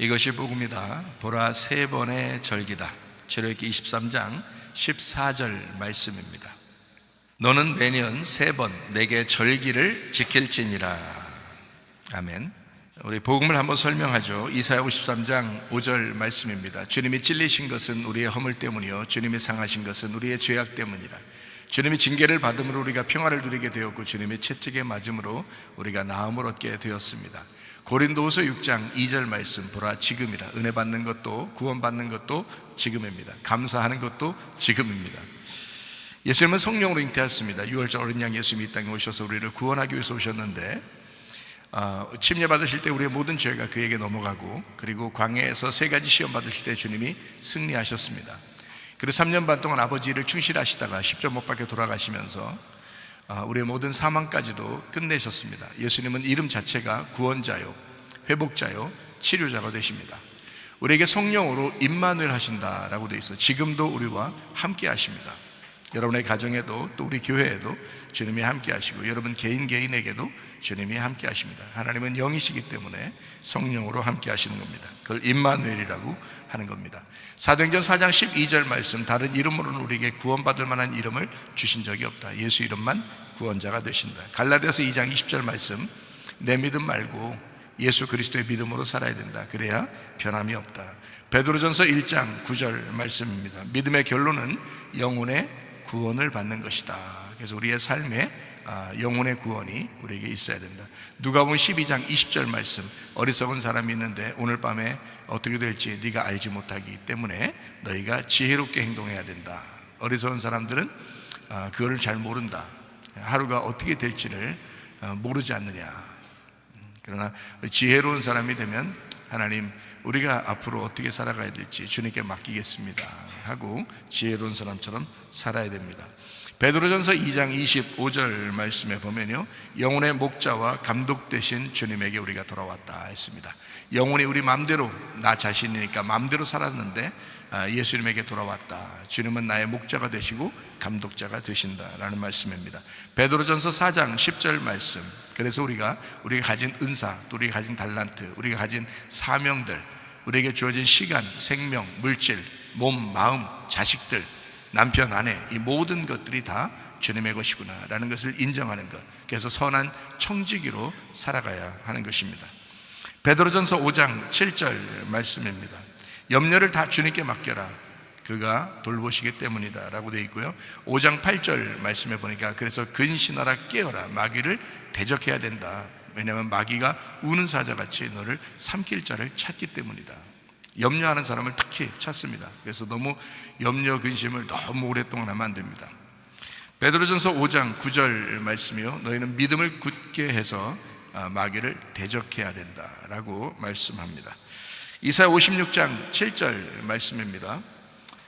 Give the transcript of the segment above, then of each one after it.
이것이 복음이다. 보라, 세 번의 절기다. 출애굽기 23장 14절 말씀입니다. 너는 매년 세 번 내게 절기를 지킬지니라. 아멘. 우리 복음을 한번 설명하죠. 이사야 53장 5절 말씀입니다. 주님이 찔리신 것은 우리의 허물 때문이요 주님이 상하신 것은 우리의 죄악 때문이라. 주님이 징계를 받음으로 우리가 평화를 누리게 되었고 주님의 채찍에 맞음으로 우리가 나음을 얻게 되었습니다. 고린도후서 6장 2절 말씀, 보라 지금이라. 은혜 받는 것도 구원받는 것도 지금입니다. 감사하는 것도 지금입니다. 예수님은 성령으로 잉태하였습니다. 6월절 어린 양 예수님이 이 땅에 오셔서 우리를 구원하기 위해서 오셨는데 침례 받으실 때 우리의 모든 죄가 그에게 넘어가고, 그리고 광야에서 세 가지 시험 받으실 때 주님이 승리하셨습니다. 그리고 3년 반 동안 아버지를 충실하시다가 십자가 못 박혀 돌아가시면서 우리의 모든 사망까지도 끝내셨습니다. 예수님은 이름 자체가 구원자요, 회복자요, 치료자가 되십니다. 우리에게 성령으로 임마누엘 하신다라고 되어 있어요. 지금도 우리와 함께 하십니다. 여러분의 가정에도 또 우리 교회에도 주님이 함께 하시고, 여러분 개인에게도 주님이 함께 하십니다. 하나님은 영이시기 때문에 성령으로 함께 하시는 겁니다. 그걸 임마누엘이라고 하는 겁니다. 사도행전 4장 12절 말씀, 다른 이름으로는 우리에게 구원받을 만한 이름을 주신 적이 없다. 예수 이름만 구원자가 되신다. 갈라디아서 2장 20절 말씀, 내 믿음 말고 예수 그리스도의 믿음으로 살아야 된다. 그래야 변함이 없다. 베드로전서 1장 9절 말씀입니다. 믿음의 결론은 영혼의 구원을 받는 것이다. 그래서 우리의 삶에 영혼의 구원이 우리에게 있어야 된다. 누가복음 12장 20절 말씀, 어리석은 사람이 있는데 오늘 밤에 어떻게 될지 네가 알지 못하기 때문에 너희가 지혜롭게 행동해야 된다. 어리석은 사람들은 그거를 잘 모른다. 하루가 어떻게 될지를 모르지 않느냐. 그러나 지혜로운 사람이 되면 하나님, 우리가 앞으로 어떻게 살아가야 될지 주님께 맡기겠습니다 하고 지혜로운 사람처럼 살아야 됩니다. 베드로전서 2장 25절 말씀에 보면요, 영혼의 목자와 감독 되신 주님에게 우리가 돌아왔다 했습니다. 영혼이 우리 마음대로, 나 자신이니까 마음대로 살았는데 예수님에게 돌아왔다. 주님은 나의 목자가 되시고 감독자가 되신다라는 말씀입니다. 베드로전서 4장 10절 말씀, 그래서 우리가 가진 은사, 또 우리가 가진 달란트, 우리가 가진 사명들, 우리에게 주어진 시간, 생명, 물질, 몸, 마음, 자식들, 남편, 아내, 이 모든 것들이 다 주님의 것이구나 라는 것을 인정하는 것, 그래서 선한 청지기로 살아가야 하는 것입니다. 베드로전서 5장 7절 말씀입니다. 염려를 다 주님께 맡겨라. 그가 돌보시기 때문이다 라고 되어 있고요. 5장 8절 말씀에 보니까 그래서 근신하라, 깨어라, 마귀를 대적해야 된다. 왜냐하면 마귀가 우는 사자같이 너를 삼킬 자를 찾기 때문이다. 염려하는 사람을 특히 찾습니다. 그래서 너무 염려, 근심을 너무 오랫동안 하면 안 됩니다. 베드로전서 5장 9절 말씀이요, 너희는 믿음을 굳게 해서 마귀를 대적해야 된다라고 말씀합니다. 이사야 56장 7절 말씀입니다.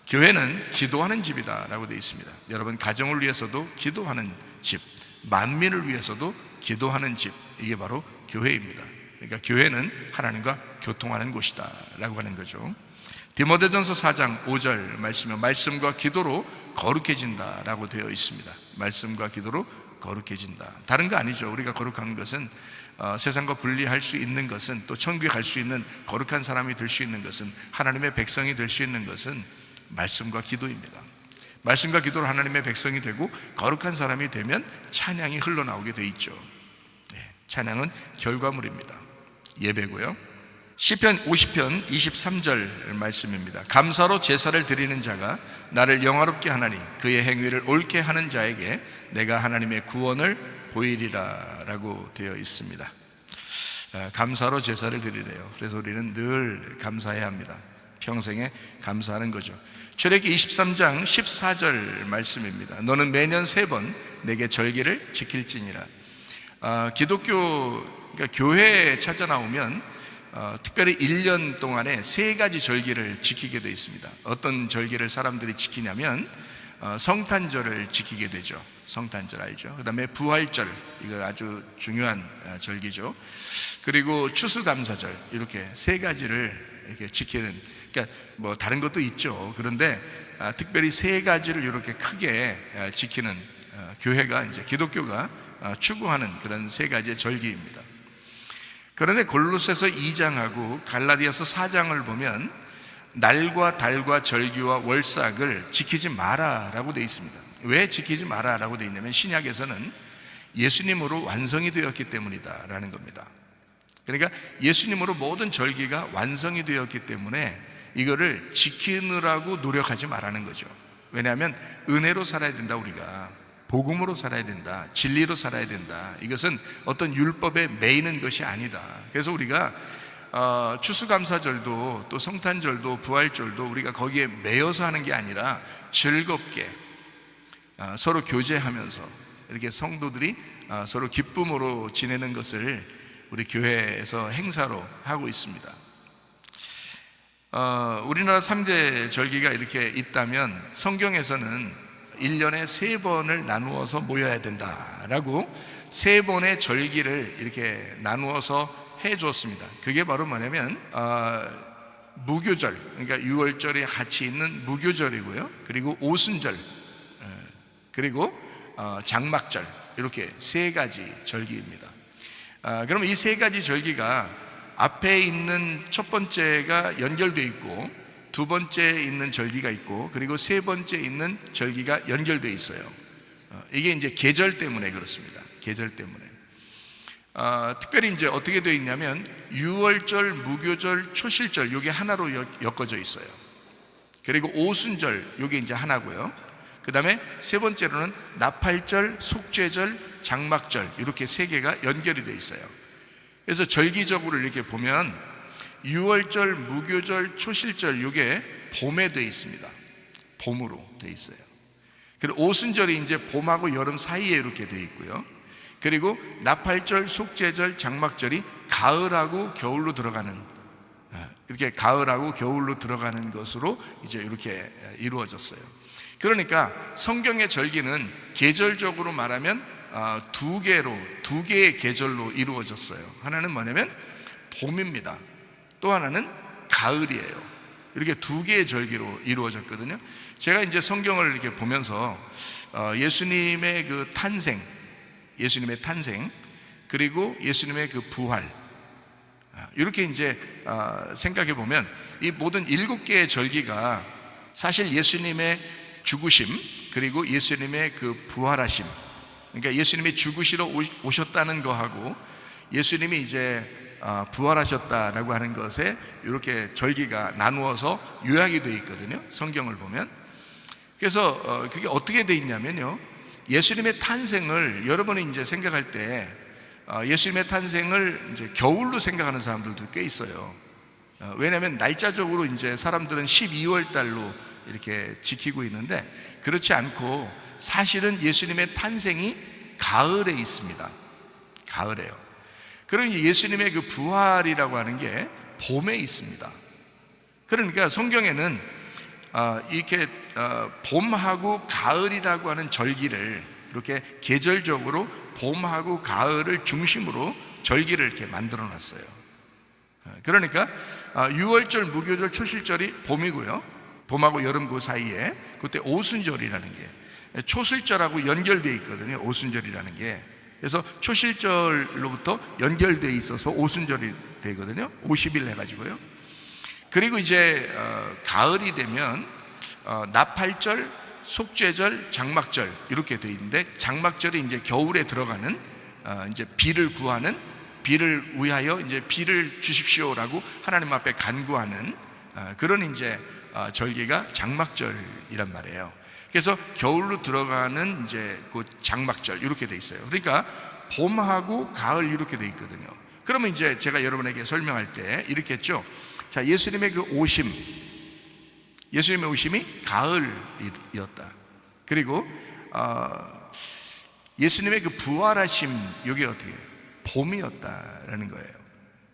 교회는 기도하는 집이다 라고 되어 있습니다. 여러분 가정을 위해서도 기도하는 집, 만민을 위해서도 기도하는 집, 이게 바로 교회입니다. 그러니까 교회는 하나님과 교통하는 곳이다 라고 하는 거죠. 디모데전서 4장 5절 말씀에 말씀과 기도로 거룩해진다 라고 되어 있습니다. 말씀과 기도로 거룩해진다. 다른 거 아니죠. 우리가 거룩한 것은 세상과 분리할 수 있는 것은, 또 천국에 갈 수 있는 거룩한 사람이 될 수 있는 것은, 하나님의 백성이 될 수 있는 것은 말씀과 기도입니다. 말씀과 기도로 하나님의 백성이 되고 거룩한 사람이 되면 찬양이 흘러나오게 돼 있죠. 찬양은 결과물입니다. 예배고요. 시편 50편 23절 말씀입니다. 감사로 제사를 드리는 자가 나를 영화롭게 하나니 그의 행위를 옳게 하는 자에게 내가 하나님의 구원을 보이리라 라고 되어 있습니다. 감사로 제사를 드리래요. 그래서 우리는 늘 감사해야 합니다. 평생에 감사하는 거죠. 출애굽기 23장 14절 말씀입니다. 너는 매년 세 번 내게 절기를 지킬지니라. 기독교, 그러니까 교회에 찾아 나오면 특별히 1년 동안에 세 가지 절기를 지키게 되어 있습니다. 어떤 절기를 사람들이 지키냐면 성탄절을 지키게 되죠. 성탄절 알죠? 그 다음에 부활절, 이거 아주 중요한 절기죠. 그리고 추수감사절, 이렇게 세 가지를 이렇게 지키는, 그러니까 뭐 다른 것도 있죠. 그런데 특별히 세 가지를 이렇게 크게 지키는 교회가, 이제 기독교가 추구하는 그런 세 가지의 절기입니다. 그런데 골로새서 2장하고 갈라디아서 4장을 보면 날과 달과 절기와 월삭을 지키지 마라라고 되어 있습니다. 왜 지키지 마라라고 되어 있냐면 신약에서는 예수님으로 완성이 되었기 때문이다 라는 겁니다. 그러니까 예수님으로 모든 절기가 완성이 되었기 때문에 이거를 지키느라고 노력하지 말라는 거죠. 왜냐하면 은혜로 살아야 된다, 우리가 복음으로 살아야 된다, 진리로 살아야 된다. 이것은 어떤 율법에 매이는 것이 아니다. 그래서 우리가 추수감사절도 또 성탄절도 부활절도 우리가 거기에 매여서 하는 게 아니라 즐겁게 서로 교제하면서 이렇게 성도들이 서로 기쁨으로 지내는 것을 우리 교회에서 행사로 하고 있습니다. 우리나라 3대 절기가 이렇게 있다면 성경에서는 1년에 3번을 나누어서 모여야 된다라고 3번의 절기를 이렇게 나누어서 해 주었습니다. 그게 바로 뭐냐면 무교절, 그러니까 6월절이 같이 있는 무교절이고요, 그리고 오순절, 그리고 장막절, 이렇게 3가지 절기입니다. 그러면 이 3가지 절기가 앞에 있는 첫 번째가 연결되어 있고, 두 번째 있는 절기가 있고, 그리고 세 번째 있는 절기가 연결되어 있어요. 이게 이제 계절 때문에 그렇습니다. 계절 때문에. 특별히 이제 어떻게 되어 있냐면 6월절, 무교절, 초실절, 이게 하나로 엮어져 있어요. 그리고 오순절, 이게 이제 하나고요. 그 다음에 세 번째로는 나팔절, 속죄절, 장막절, 이렇게 3개가 연결이 되어 있어요. 그래서 절기적으로 이렇게 보면 6월절, 무교절, 초실절, 이게 봄에 되어 있습니다. 봄으로 되어 있어요. 그리고 오순절이 이제 봄하고 여름 사이에 이렇게 되어 있고요. 그리고 나팔절, 속죄절, 장막절이 가을하고 겨울로 들어가는, 이렇게 가을하고 겨울로 들어가는 것으로 이제 이렇게 이루어졌어요. 그러니까 성경의 절기는 계절적으로 말하면 두 개의 계절로 이루어졌어요. 하나는 뭐냐면 봄입니다. 또 하나는 가을이에요. 이렇게 2개의 절기로 이루어졌거든요. 제가 이제 성경을 이렇게 보면서 예수님의 그 탄생, 그리고 예수님의 그 부활, 이렇게 이제 생각해 보면 이 모든 7개의 절기가 사실 예수님의 죽으심, 그리고 예수님의 그 부활하심, 그러니까 예수님이 죽으시러 오셨다는 거하고 예수님이 이제 부활하셨다라고 하는 것에 이렇게 절기가 나누어서 요약이 되어 있거든요, 성경을 보면. 그래서 그게 어떻게 되어 있냐면요, 예수님의 탄생을 여러분이 이제 생각할 때 예수님의 탄생을 이제 겨울로 생각하는 사람들도 꽤 있어요. 왜냐하면 날짜적으로 이제 사람들은 12월 달로 이렇게 지키고 있는데, 그렇지 않고 사실은 예수님의 탄생이 가을에 있습니다. 가을에요. 그러니 예수님의 그 부활이라고 하는 게 봄에 있습니다. 그러니까 성경에는 이렇게 봄하고 가을이라고 하는 절기를 이렇게 계절적으로 봄하고 가을을 중심으로 절기를 이렇게 만들어 놨어요. 그러니까 6월절, 무교절, 초실절이 봄이고요, 봄하고 여름 그 사이에 그때 오순절이라는 게 초실절하고 연결되어 있거든요, 오순절이라는 게. 그래서 초실절로부터 연결되어 있어서 오순절이 되거든요, 50일 해가지고요. 그리고 이제 가을이 되면 나팔절, 속죄절, 장막절 이렇게 되어 있는데, 장막절이 이제 겨울에 들어가는 이제 비를 구하는, 비를 위하여 이제 비를 주십시오라고 하나님 앞에 간구하는 그런 이제 절기가 장막절이란 말이에요. 그래서 겨울로 들어가는 이제 그 장막절 이렇게 돼 있어요. 그러니까 봄하고 가을 이렇게 돼 있거든요. 그러면 이제 제가 여러분에게 설명할 때 이렇게 했죠. 자, 예수님의 그 오심, 예수님의 오심이 가을이었다. 그리고 예수님의 그 부활하심, 이게 어떻게 봄이었다라는 거예요.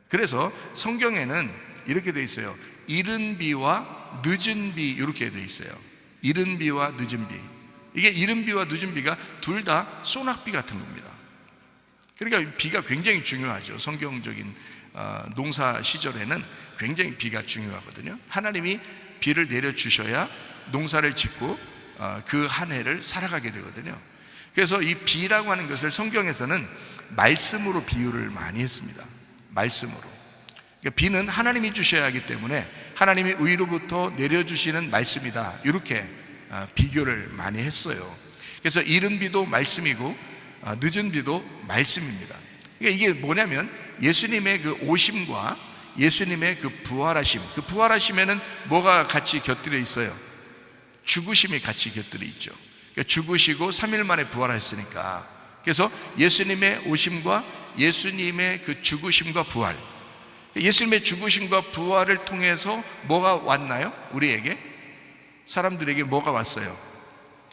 그래서 성경에는 이렇게 돼 있어요. 이른 비와 늦은 비, 이렇게 돼 있어요. 이른 비와 늦은 비. 이게 이른 비와 늦은 비가 둘 다 소낙비 같은 겁니다. 그러니까 비가 굉장히 중요하죠. 성경적인 농사 시절에는 굉장히 비가 중요하거든요. 하나님이 비를 내려주셔야 농사를 짓고 그 한 해를 살아가게 되거든요. 그래서 이 비라고 하는 것을 성경에서는 말씀으로 비유를 많이 했습니다. 말씀으로. 그러니까 비는 하나님이 주셔야 하기 때문에 하나님이 위로부터 내려주시는 말씀이다, 이렇게 비교를 많이 했어요. 그래서 이른 비도 말씀이고 늦은 비도 말씀입니다. 그러니까 이게 뭐냐면 예수님의 그 오심과 예수님의 그 부활하심, 그 부활하심에는 뭐가 같이 곁들여 있어요? 죽으심이 같이 곁들여 있죠. 그러니까 죽으시고 3일 만에 부활했으니까. 그래서 예수님의 오심과 예수님의 그 죽으심과 부활, 예수님의 죽으심과 부활을 통해서 뭐가 왔나요? 우리에게, 사람들에게 뭐가 왔어요?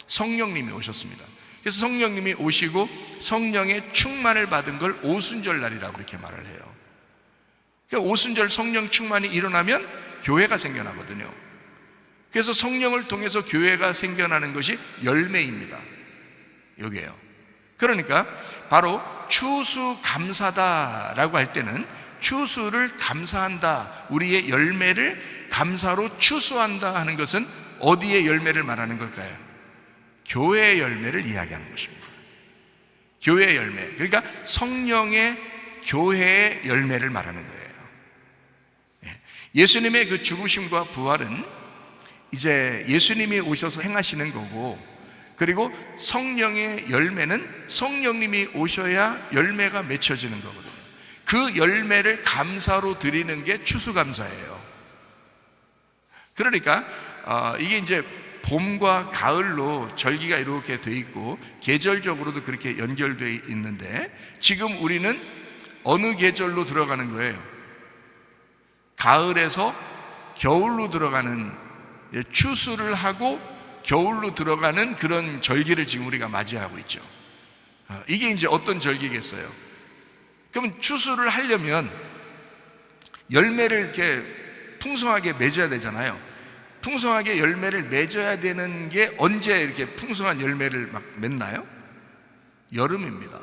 성령님이 오셨습니다. 그래서 성령님이 오시고 성령의 충만을 받은 걸 오순절날이라고 그렇게 말을 해요. 그러니까 오순절 성령 충만이 일어나면 교회가 생겨나거든요. 그래서 성령을 통해서 교회가 생겨나는 것이 열매입니다. 여기에요. 그러니까 바로 추수감사다라고 할 때는 추수를 감사한다, 우리의 열매를 감사로 추수한다 하는 것은 어디의 열매를 말하는 걸까요? 교회의 열매를 이야기하는 것입니다. 교회의 열매, 그러니까 성령의 교회의 열매를 말하는 거예요. 예수님의 그 죽으심과 부활은 이제 예수님이 오셔서 행하시는 거고, 그리고 성령의 열매는 성령님이 오셔야 열매가 맺혀지는 거거든요. 그 열매를 감사로 드리는 게 추수감사예요. 그러니까 이게 이제 봄과 가을로 절기가 이렇게 돼 있고 계절적으로도 그렇게 연결되어 있는데, 지금 우리는 어느 계절로 들어가는 거예요? 가을에서 겨울로 들어가는, 추수를 하고 겨울로 들어가는 그런 절기를 지금 우리가 맞이하고 있죠. 이게 이제 어떤 절기겠어요? 그러면 추수를 하려면 열매를 이렇게 풍성하게 맺어야 되잖아요. 풍성하게 열매를 맺어야 되는 게 언제 이렇게 풍성한 열매를 막 맺나요? 여름입니다.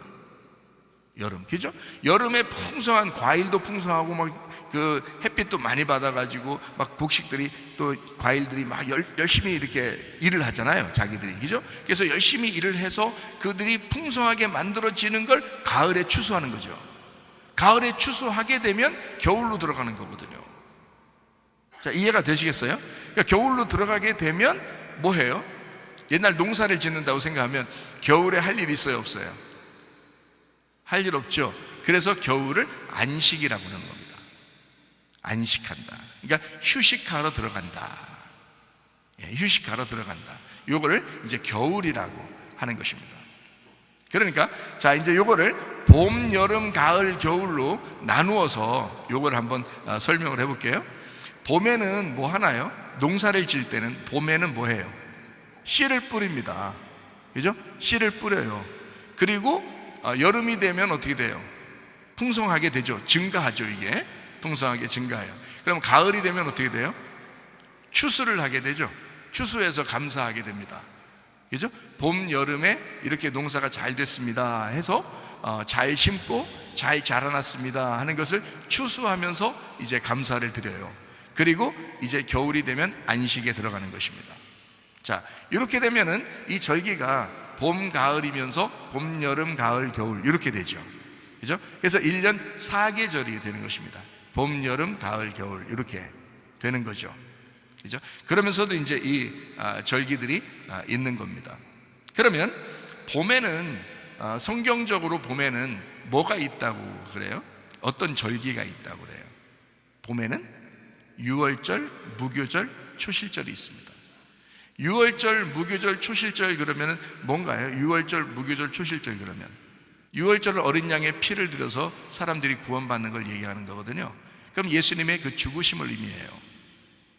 여름, 그죠? 여름에 풍성한 과일도 풍성하고 막 그 햇빛도 많이 받아가지고 막 곡식들이 또 과일들이 막 열심히 이렇게 일을 하잖아요, 자기들이, 그죠? 그래서 열심히 일을 해서 그들이 풍성하게 만들어지는 걸 가을에 추수하는 거죠. 가을에 추수하게 되면 겨울로 들어가는 거거든요. 자, 이해가 되시겠어요? 그러니까 겨울로 들어가게 되면 뭐 해요? 옛날 농사를 짓는다고 생각하면 겨울에 할 일 있어요, 없어요? 할 일 없죠. 그래서 겨울을 안식이라고 하는 겁니다. 안식한다, 그러니까 휴식하러 들어간다. 휴식하러 들어간다. 요거를 이제 겨울이라고 하는 것입니다. 그러니까 자, 이제 요거를 봄, 여름, 가을, 겨울로 나누어서 요걸 한번 설명을 해볼게요. 봄에는 뭐 하나요? 농사를 지을 때는 봄에는 뭐 해요? 씨를 뿌립니다. 그죠? 씨를 뿌려요. 그리고 여름이 되면 어떻게 돼요? 풍성하게 되죠. 증가하죠. 이게 풍성하게 증가해요. 그럼 가을이 되면 어떻게 돼요? 추수를 하게 되죠. 추수해서 감사하게 됩니다. 그죠? 봄, 여름에 이렇게 농사가 잘 됐습니다 해서 잘 심고 잘 자라났습니다 하는 것을 추수하면서 이제 감사를 드려요. 그리고 이제 겨울이 되면 안식에 들어가는 것입니다. 자, 이렇게 되면은 이 절기가 봄, 가을이면서 봄, 여름, 가을, 겨울 이렇게 되죠. 그죠? 그래서 1년 4계절이 되는 것입니다. 봄, 여름, 가을, 겨울 이렇게 되는 거죠. 그죠? 그러면서도 이제 이 절기들이 있는 겁니다. 그러면 봄에는 성경적으로 봄에는 뭐가 있다고 그래요? 어떤 절기가 있다고 그래요? 봄에는 유월절, 무교절, 초실절이 있습니다. 유월절, 무교절, 초실절 그러면 뭔가요? 유월절, 무교절, 초실절 그러면 유월절은 어린 양의 피를 들여서 사람들이 구원받는 걸 얘기하는 거거든요. 그럼 예수님의 그 죽으심을 의미해요.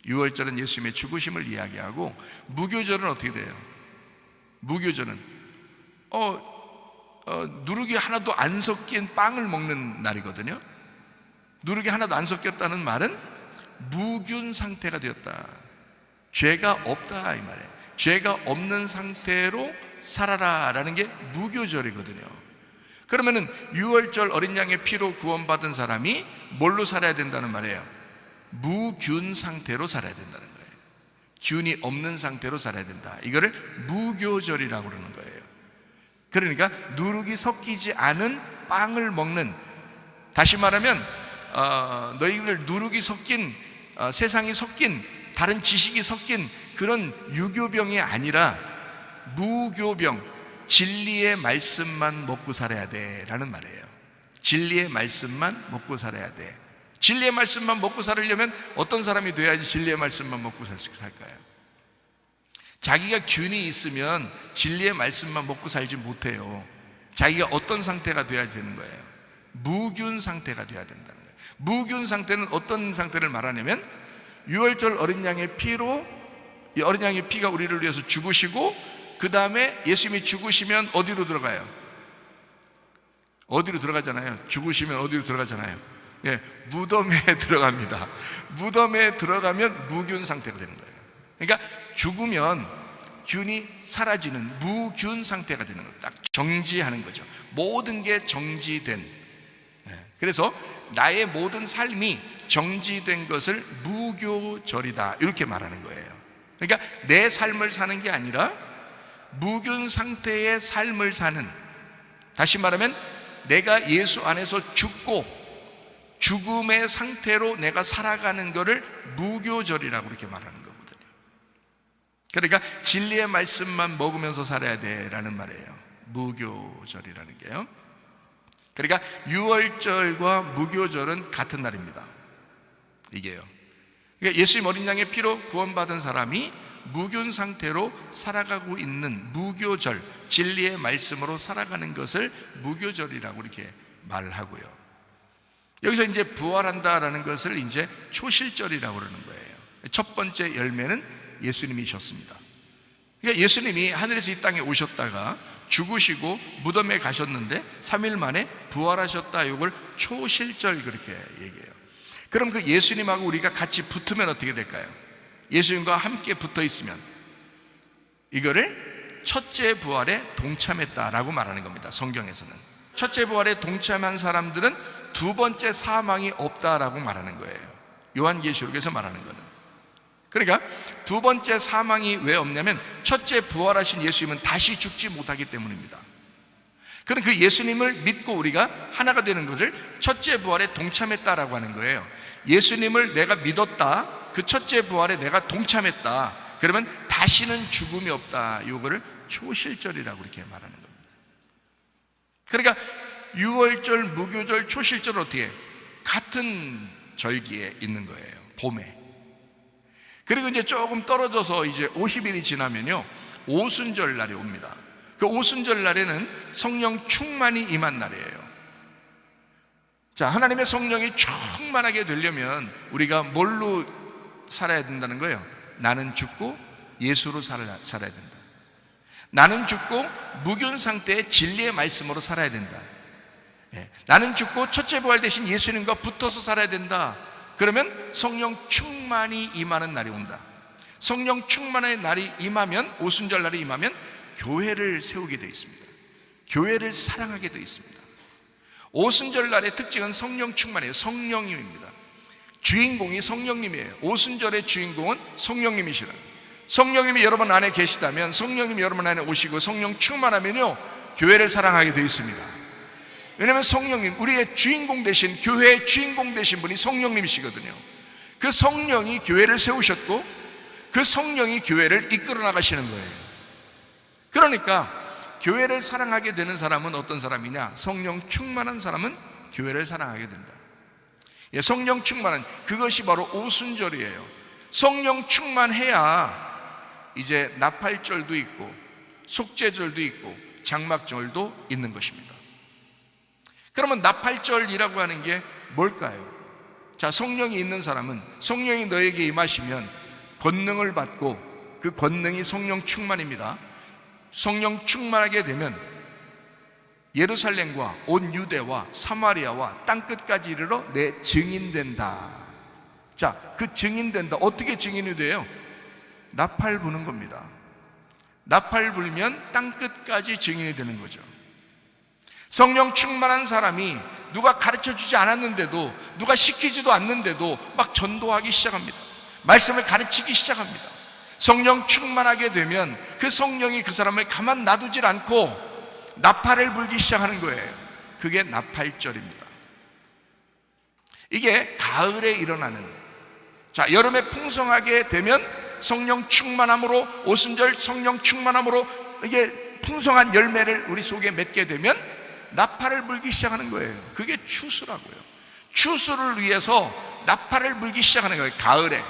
유월절은 예수님의 죽으심을 이야기하고, 무교절은 어떻게 돼요? 무교절은 누룩이 하나도 안 섞인 빵을 먹는 날이거든요. 누룩이 하나도 안 섞였다는 말은 무균 상태가 되었다, 죄가 없다 이 말이에요. 죄가 없는 상태로 살아라 라는 게 무교절이거든요. 그러면은 유월절 어린 양의 피로 구원받은 사람이 뭘로 살아야 된다는 말이에요? 무균 상태로 살아야 된다는 거예요. 균이 없는 상태로 살아야 된다. 이거를 무교절이라고 그러는 거예요. 그러니까 누룩이 섞이지 않은 빵을 먹는, 다시 말하면 너희들 누룩이 섞인 세상이 섞인 다른 지식이 섞인 그런 유교병이 아니라 무교병, 진리의 말씀만 먹고 살아야 돼 라는 말이에요. 진리의 말씀만 먹고 살아야 돼. 진리의 말씀만 먹고 살으려면 어떤 사람이 돼야지 진리의 말씀만 먹고 살까요? 자기가 균이 있으면 진리의 말씀만 먹고 살지 못해요. 자기가 어떤 상태가 돼야 되는 거예요? 무균 상태가 돼야 된다는 거예요. 무균 상태는 어떤 상태를 말하냐면 유월절 어린 양의 피로, 이 어린 양의 피가 우리를 위해서 죽으시고 그 다음에 예수님이 죽으시면 어디로 들어가요? 어디로 들어가잖아요. 죽으시면 어디로 들어가잖아요. 예, 무덤에 들어갑니다. 무덤에 들어가면 무균 상태가 되는 거예요. 그러니까 죽으면 균이 사라지는 무균 상태가 되는 거예요. 딱 정지하는 거죠. 모든 게 정지된. 그래서 나의 모든 삶이 정지된 것을 무교절이다 이렇게 말하는 거예요. 그러니까 내 삶을 사는 게 아니라 무균 상태의 삶을 사는, 다시 말하면 내가 예수 안에서 죽고 죽음의 상태로 내가 살아가는 것을 무교절이라고 이렇게 말하는 거거든요. 그러니까 진리의 말씀만 먹으면서 살아야 돼라는 말이에요. 무교절이라는 게요. 그러니까 유월절과 무교절은 같은 날입니다. 이게요. 그러니까 예수님 어린 양의 피로 구원받은 사람이 무균 상태로 살아가고 있는 무교절, 진리의 말씀으로 살아가는 것을 무교절이라고 이렇게 말을 하고요. 여기서 이제 부활한다라는 것을 이제 초실절이라고 그러는 거예요. 첫 번째 열매는 예수님이셨습니다. 그러니까 예수님이 하늘에서 이 땅에 오셨다가 죽으시고 무덤에 가셨는데 3일 만에 부활하셨다. 이걸 초실절 그렇게 얘기해요. 그럼 그 예수님하고 우리가 같이 붙으면 어떻게 될까요? 예수님과 함께 붙어 있으면 이거를 첫째 부활에 동참했다라고 말하는 겁니다. 성경에서는 첫째 부활에 동참한 사람들은 두 번째 사망이 없다라고 말하는 거예요. 요한계시록에서 말하는 거는. 그러니까 두 번째 사망이 왜 없냐면 첫째 부활하신 예수님은 다시 죽지 못하기 때문입니다. 그럼 그 예수님을 믿고 우리가 하나가 되는 것을 첫째 부활에 동참했다라고 하는 거예요. 예수님을 내가 믿었다, 그 첫째 부활에 내가 동참했다, 그러면 다시는 죽음이 없다. 이거를 초실절이라고 이렇게 말하는 겁니다. 그러니까 유월절, 무교절, 초실절은 어떻게 같은 절기에 있는 거예요. 봄에. 그리고 이제 조금 떨어져서 이제 50일이 지나면요 오순절 날이 옵니다. 그 오순절 날에는 성령 충만이 임한 날이에요. 자, 하나님의 성령이 충만하게 되려면 우리가 뭘로 살아야 된다는 거예요? 나는 죽고 예수로 살아야 된다. 나는 죽고 무균 상태의 진리의 말씀으로 살아야 된다. 나는 죽고 첫째 부활 되신 예수님과 붙어서 살아야 된다. 그러면 성령 충만이 임하는 날이 온다. 성령 충만의 날이 임하면, 오순절 날이 임하면 교회를 세우게 되어 있습니다. 교회를 사랑하게 되어 있습니다. 오순절 날의 특징은 성령 충만이에요. 성령님입니다. 주인공이 성령님이에요. 오순절의 주인공은 성령님이시라. 성령님이 여러분 안에 계시다면, 성령님이 여러분 안에 오시고 성령 충만하면요 교회를 사랑하게 되어 있습니다. 왜냐하면 성령님, 우리의 주인공 되신, 교회의 주인공 되신 분이 성령님이시거든요. 그 성령이 교회를 세우셨고 그 성령이 교회를 이끌어 나가시는 거예요. 그러니까 교회를 사랑하게 되는 사람은 어떤 사람이냐? 성령 충만한 사람은 교회를 사랑하게 된다. 성령 충만한, 그것이 바로 오순절이에요. 성령 충만해야 이제 나팔절도 있고 속죄절도 있고 장막절도 있는 것입니다. 그러면 나팔절이라고 하는 게 뭘까요? 자, 성령이 있는 사람은, 성령이 너에게 임하시면 권능을 받고, 그 권능이 성령 충만입니다. 성령 충만하게 되면 예루살렘과 온 유대와 사마리아와 땅끝까지 이르러 내 증인된다. 자, 그 증인된다. 어떻게 증인이 돼요? 나팔 부는 겁니다. 나팔 불면 땅끝까지 증인이 되는 거죠. 성령 충만한 사람이 누가 가르쳐주지 않았는데도, 누가 시키지도 않는데도 막 전도하기 시작합니다. 말씀을 가르치기 시작합니다. 성령 충만하게 되면 그 성령이 그 사람을 가만 놔두질 않고 나팔을 불기 시작하는 거예요. 그게 나팔절입니다. 이게 가을에 일어나는, 자, 여름에 풍성하게 되면 성령 충만함으로, 오순절 성령 충만함으로 이게 풍성한 열매를 우리 속에 맺게 되면 나팔을 불기 시작하는 거예요. 그게 추수라고요. 추수를 위해서 나팔을 불기 시작하는 거예요. 가을에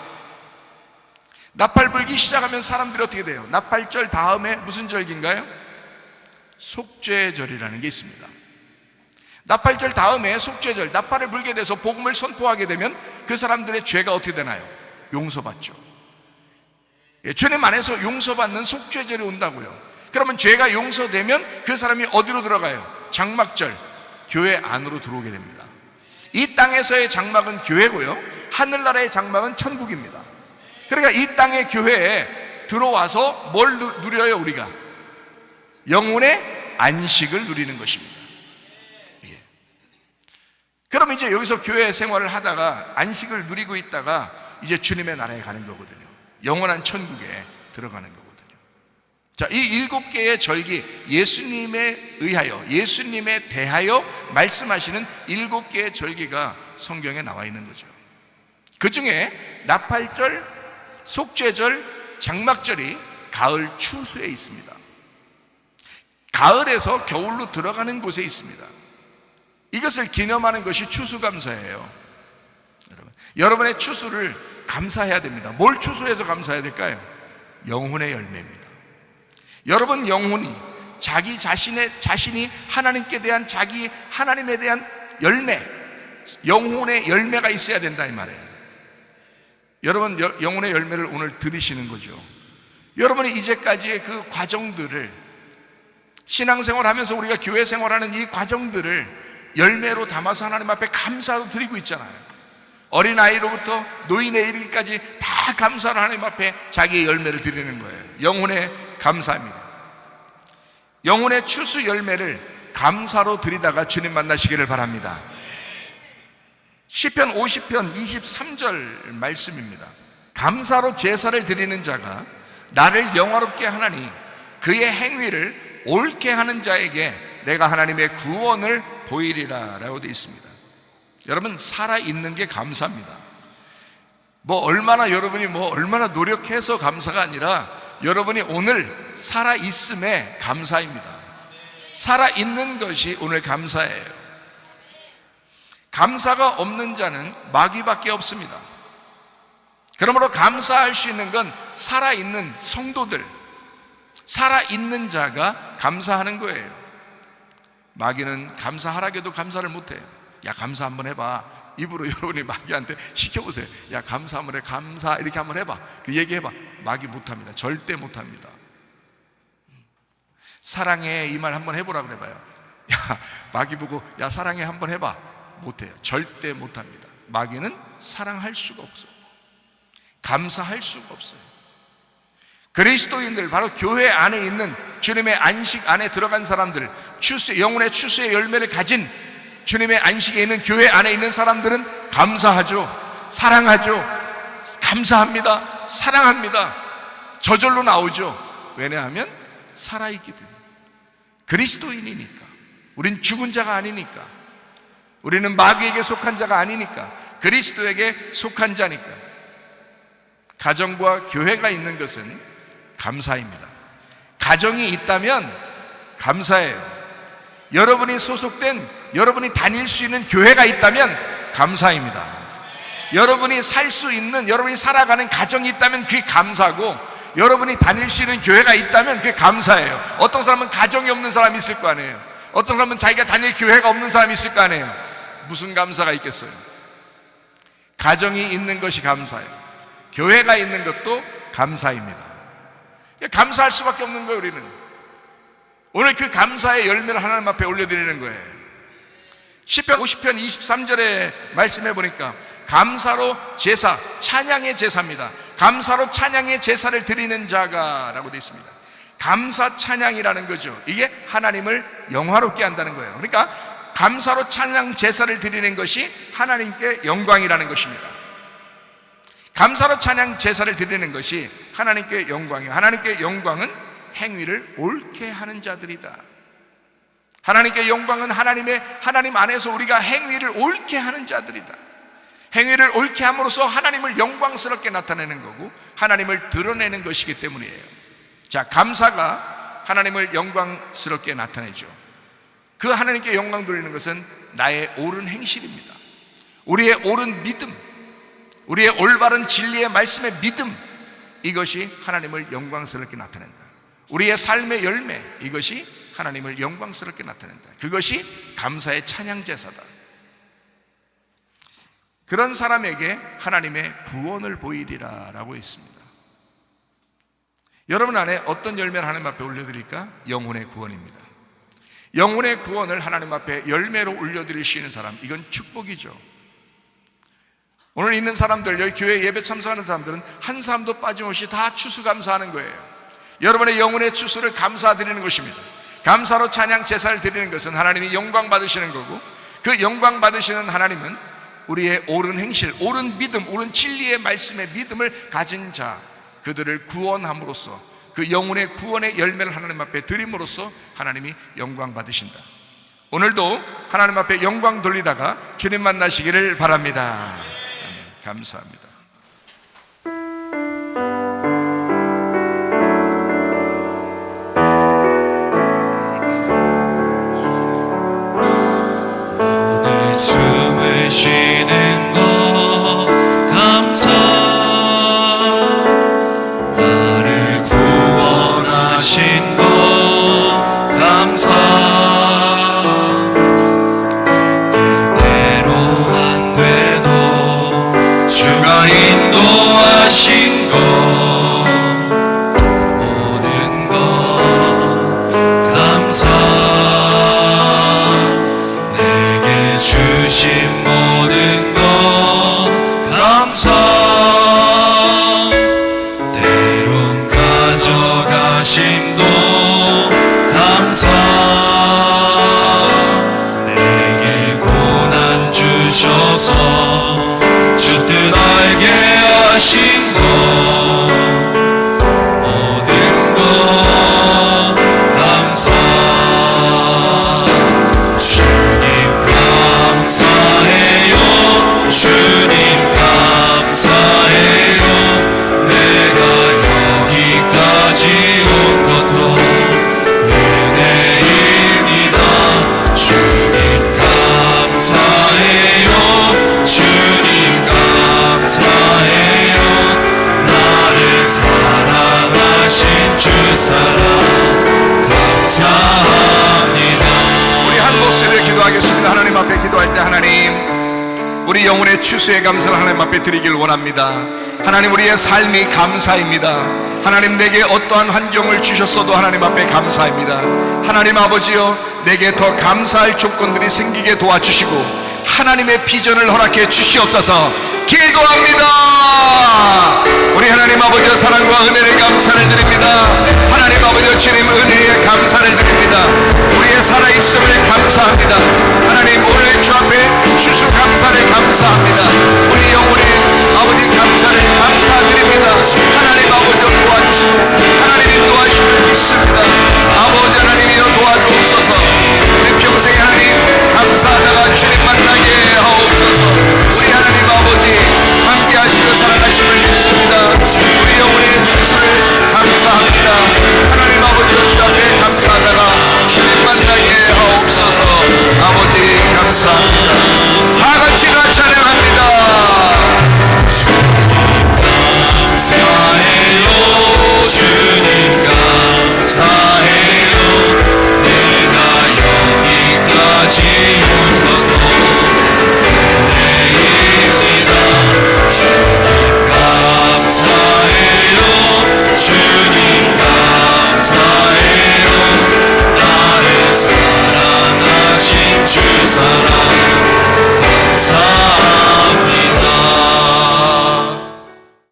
나팔 불기 시작하면 사람들이 어떻게 돼요? 나팔절 다음에 무슨 절기인가요? 속죄절이라는 게 있습니다. 나팔절 다음에 속죄절, 나팔을 불게 돼서 복음을 선포하게 되면 그 사람들의 죄가 어떻게 되나요? 용서받죠. 주님 안에서 용서받는 속죄절이 온다고요. 그러면 죄가 용서되면 그 사람이 어디로 들어가요? 장막절, 교회 안으로 들어오게 됩니다. 이 땅에서의 장막은 교회고요, 하늘나라의 장막은 천국입니다. 그러니까 이 땅의 교회에 들어와서 뭘 누려요? 우리가 영혼의 안식을 누리는 것입니다. 예. 그럼 이제 여기서 교회 생활을 하다가 안식을 누리고 있다가 이제 주님의 나라에 가는 거거든요. 영원한 천국에 들어가는 거거든요. 자, 이 7개의 절기, 예수님에 의하여, 예수님에 대하여 말씀하시는 7개의 절기가 성경에 나와 있는 거죠. 그 중에 나팔절, 속죄절, 장막절이 가을 추수에 있습니다. 가을에서 겨울로 들어가는 곳에 있습니다. 이것을 기념하는 것이 추수감사예요. 여러분의 추수를 감사해야 됩니다. 뭘 추수해서 감사해야 될까요? 영혼의 열매입니다. 여러분 영혼이 자기 자신이 하나님께 대한, 자기 하나님에 대한 열매, 영혼의 열매가 있어야 된다 이 말이에요. 여러분 영혼의 열매를 오늘 들으시는 거죠. 여러분이 이제까지의 그 과정들을, 신앙생활하면서 우리가 교회 생활하는 이 과정들을 열매로 담아서 하나님 앞에 감사로 드리고 있잖아요. 어린아이로부터 노인에 이르기까지 다 감사로 하나님 앞에 자기의 열매를 드리는 거예요. 영혼의 감사입니다. 영혼의 추수 열매를 감사로 드리다가 주님 만나시기를 바랍니다. 시편 50편 23절 말씀입니다. 감사로 제사를 드리는 자가 나를 영화롭게 하나니 그의 행위를 옳게 하는 자에게 내가 하나님의 구원을 보이리라 라고 되어 있습니다. 여러분 살아있는 게 감사입니다. 여러분이 얼마나 노력해서 감사가 아니라 여러분이 오늘 살아있음에 감사입니다. 살아있는 것이 오늘 감사예요. 감사가 없는 자는 마귀밖에 없습니다. 그러므로 감사할 수 있는 건 살아있는 성도들, 살아있는 자가 감사하는 거예요. 마귀는 감사하라고 해도 감사를 못해요. 야, 감사 한번 해봐. 입으로 여러분이 마귀한테 시켜보세요. 야, 감사 한번 해. 감사 이렇게 한번 해봐. 그 얘기해봐. 마귀 못합니다. 절대 못합니다. 사랑해 이 말 한번 해보라 그래봐요. 야, 마귀 보고 야 사랑해 한번 해봐. 못해요. 절대 못합니다. 마귀는 사랑할 수가 없어요. 감사할 수가 없어요. 그리스도인들, 바로 교회 안에 있는 주님의 안식 안에 들어간 사람들, 영혼의 추수의 열매를 가진 주님의 안식에 있는 교회 안에 있는 사람들은 감사하죠. 사랑하죠. 감사합니다. 사랑합니다. 저절로 나오죠. 왜냐하면 살아있기 때문에. 그리스도인이니까. 우린 죽은 자가 아니니까. 우리는 마귀에게 속한 자가 아니니까. 그리스도에게 속한 자니까. 가정과 교회가 있는 것은 감사입니다. 가정이 있다면 감사해요. 여러분이 소속된, 여러분이 다닐 수 있는 교회가 있다면 감사입니다. 여러분이 살 수 있는, 여러분이 살아가는 가정이 있다면 그게 감사고, 여러분이 다닐 수 있는 교회가 있다면 그게 감사예요. 어떤 사람은 가정이 없는 사람이 있을 거 아니에요. 어떤 사람은 자기가 다닐 교회가 없는 사람이 있을 거 아니에요. 무슨 감사가 있겠어요? 가정이 있는 것이 감사예요. 교회가 있는 것도 감사입니다. 감사할 수밖에 없는 거예요. 우리는 오늘 그 감사의 열매를 하나님 앞에 올려드리는 거예요. 시편 50편 23절에 말씀해 보니까 감사로 제사, 찬양의 제사입니다. 감사로 찬양의 제사를 드리는 자가 라고 되어 있습니다. 감사 찬양이라는 거죠. 이게 하나님을 영화롭게 한다는 거예요. 그러니까 감사로 찬양 제사를 드리는 것이 하나님께 영광이라는 것입니다. 감사로 찬양 제사를 드리는 것이 하나님께 영광이에요. 하나님께 영광은 행위를 옳게 하는 자들이다. 하나님께 영광은 하나님 안에서 우리가 행위를 옳게 하는 자들이다. 행위를 옳게 함으로써 하나님을 영광스럽게 나타내는 거고 하나님을 드러내는 것이기 때문이에요. 자, 감사가 하나님을 영광스럽게 나타내죠. 그 하나님께 영광 돌리는 것은 나의 옳은 행실입니다. 우리의 옳은 믿음, 우리의 올바른 진리의 말씀의 믿음, 이것이 하나님을 영광스럽게 나타낸다. 우리의 삶의 열매, 이것이 하나님을 영광스럽게 나타낸다. 그것이 감사의 찬양 제사다. 그런 사람에게 하나님의 구원을 보이리라 라고 했습니다. 여러분 안에 어떤 열매를 하나님 앞에 올려드릴까? 영혼의 구원입니다. 영혼의 구원을 하나님 앞에 열매로 올려드릴 수 있는 사람, 이건 축복이죠. 오늘 있는 사람들, 여기 교회 예배 참석하는 사람들은 한 사람도 빠짐없이 다 추수감사하는 거예요. 여러분의 영혼의 추수를 감사드리는 것입니다. 감사로 찬양 제사를 드리는 것은 하나님이 영광 받으시는 거고, 그 영광 받으시는 하나님은 우리의 옳은 행실, 옳은 믿음, 옳은 진리의 말씀의 믿음을 가진 자, 그들을 구원함으로써 그 영혼의 구원의 열매를 하나님 앞에 드림으로써 하나님이 영광 받으신다. 오늘도 하나님 앞에 영광 돌리다가 주님 만나시기를 바랍니다. 감사합니다. 내 숨을 쉬는 것 감사, 나를 구원하신 것 감사, 뜻대로 안 돼도 주가 인도하신 것 모든 것 감사, 내게 주신 모든 것 감사, 때론 가져가심도 감사, 내게 고난 주셔서 주 뜻 알게 하신 것 모든 것 감사, 주님 감사해요, 주님 감사해요, 내가 여기까지 온 것도 은혜입니다. 주님 감사해요, 주님 감사해요, 나를 사랑하신 주사랑 감사합니다. 우리 한 목소리를 기도하겠습니다. 하나님 앞에 기도할 때 하나님, 우리 영혼의 추수의 감사를 하나님 앞에 드리길 원합니다. 하나님, 우리의 삶이 감사입니다. 하나님, 내게 어떠한 환경을 주셨어도 하나님 앞에 감사합니다. 하나님 아버지여, 내게 더 감사할 조건들이 생기게 도와주시고 하나님의 비전을 허락해 주시옵소서 기도합니다. 우리 하나님 아버지의 사랑과 은혜를 감사를 드립니다. 하나님 아버지의 주님 은혜에 감사를 드립니다. 우리의 살아있음을 감사합니다. 하나님, 오늘 주 앞에 추수 감사를 감사합니다.